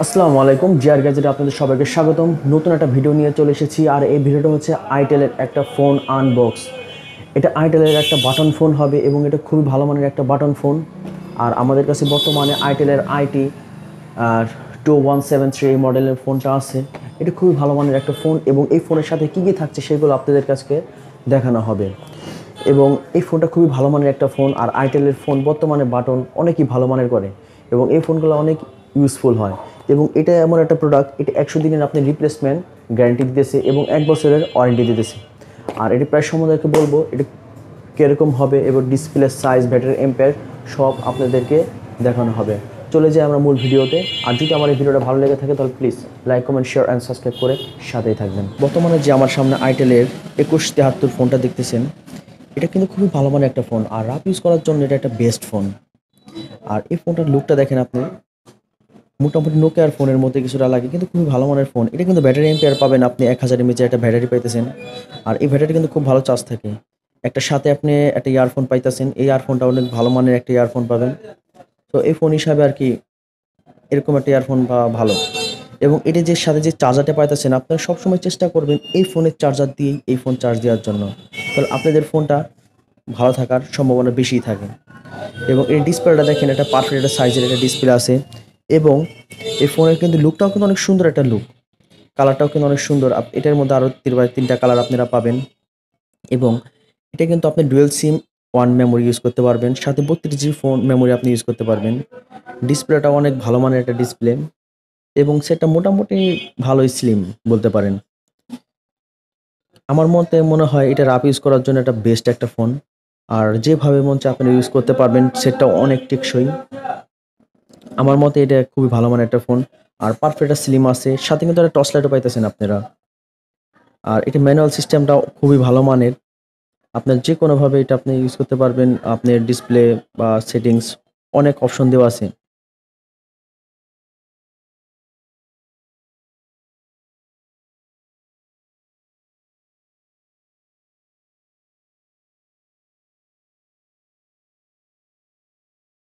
আসসালামু আলাইকুম GadgeT আপনাদের সবাইকে স্বাগতম। নতুন একটা ভিডিও নিয়ে চলে এসেছি। আর এই ভিডিওটা হচ্ছে আইটেলের একটা ফোন আনবক্স। এটা আইটেলের একটা বাটন ফোন হবে এবং এটা খুবই ভালো মানের একটা বাটন ফোন। আর আমাদের কাছে বর্তমানে আইটেলের আইটি আর 2173 এই মডেলের ফোনটা আছে। এটা খুবই ভালো মানের একটা ফোন এবং এই ফোনের সাথে কী কী থাকছে সেগুলো আপনাদের কাছে দেখানো হবে। এবং এই ফোনটা খুবই ভালো মানের একটা ফোন। আর আইটেলের ফোন বর্তমানে বাটন অনেকই ভালো মানের করে এবং এই ফোনগুলো অনেক ইউজফুল হয়। এবং এটা এমন একটা প্রোডাক্ট, এটা 100 দিনের আপনি রিপ্লেসমেন্ট গ্যারান্টি দিতেছে এবং 1 বছরের ওয়ারেন্টি দিতেছে। আর এটি প্রায় সম্বন্ধে বলবো এটা কীরকম হবে এবং ডিসপ্লে সাইজ, ব্যাটারি এম্পেয়ার সব আপনাদেরকে দেখানো হবে। চলে যাই আমরা মূল ভিডিওতে। আর যদি আমার এই ভিডিওটা ভালো লেগে থাকে তাহলে please like, comment, share and subscribe করে সাথেই থাকবেন। বর্তমানে যে আমার সামনে আইটেলের 2173 ফোনটা দেখতেছেন, এটা কিন্তু খুবই ভালো মানের একটা ফোন। আর রাফ ইউজ করার জন্য এটা একটা বেস্ট ফোন। আর এই ফোনটার লুকটা দেখেন আপনি, মোটামুটি নোকিয়ার ফোনের মধ্যে কিছুটা লাগে, কিন্তু খুবই ভালো মানের ফোন। এটা কিন্তু ব্যাটারি এম্পিয়ার পাবেন আপনি 1000 mAh একটা ব্যাটারি পাইতেছেন। আর এই ব্যাটারি কিন্তু খুব ভালো চার্জ থাকে। একটা সাথে আপনি একটা ইয়ারফোন পাইতেছেন, এই ইয়ারফোনটা অনেক ভালো মানের একটা ইয়ারফোন পাবেন। তো এই ফোন হিসাবে আর কি এরকম একটা ইয়ারফোন বা ভালো। এবং এটা যে সাথে যে চার্জারটা পাইতেছেন, আপনারা সবসময় চেষ্টা করবেন এই ফোনের চার্জার দিয়েই এই ফোন চার্জ দেওয়ার জন্য। তাহলে আপনাদের ফোনটা ভালো থাকার সম্ভাবনা বেশিই থাকে। এবং এই ডিসপ্লেটা দেখেন, একটা পারফেক্ট একটা সাইজের একটা ডিসপ্লে আছে। এবং এই ফোনের কিন্তু লুকটাও কিন্তু অনেক সুন্দর একটা লুক, কালারটাও কিন্তু অনেক সুন্দর। এটার মধ্যে আরও 3টা কালার আপনারা পাবেন। এবং এটা কিন্তু আপনি ডুয়েল সিম 1 মেমোরি ইউজ করতে পারবেন, সাথে 32 GB ফোন মেমোরি আপনি ইউজ করতে পারবেন। ডিসপ্লেটা অনেক ভালো মানের একটা ডিসপ্লে এবং সেটা মোটামুটি ভালোই স্লিম বলতে পারেন। আমার মতে মনে হয় এটা রাফ ইউজ করার জন্য একটা বেস্ট একটা ফোন। আর যেভাবে মন চায় আপনি ইউজ করতে পারবেন, সেটাও অনেক টেকসই। আমার মতে এটা খুবই ভালো মানের একটা ফোন। আর পারফেক্ট স্লিম আছে, সাথে কিন্তু একটা টর্চ লাইটও পাইতেছেন আপনারা। আর এটা ম্যানুয়াল সিস্টেমটাও খুবই ভালো মানের। আপনার যে কোনোভাবে এটা আপনি ইউজ করতে পারবেন। আপনার ডিসপ্লে বা সেটিংস অনেক অপশন দেওয়া আছে।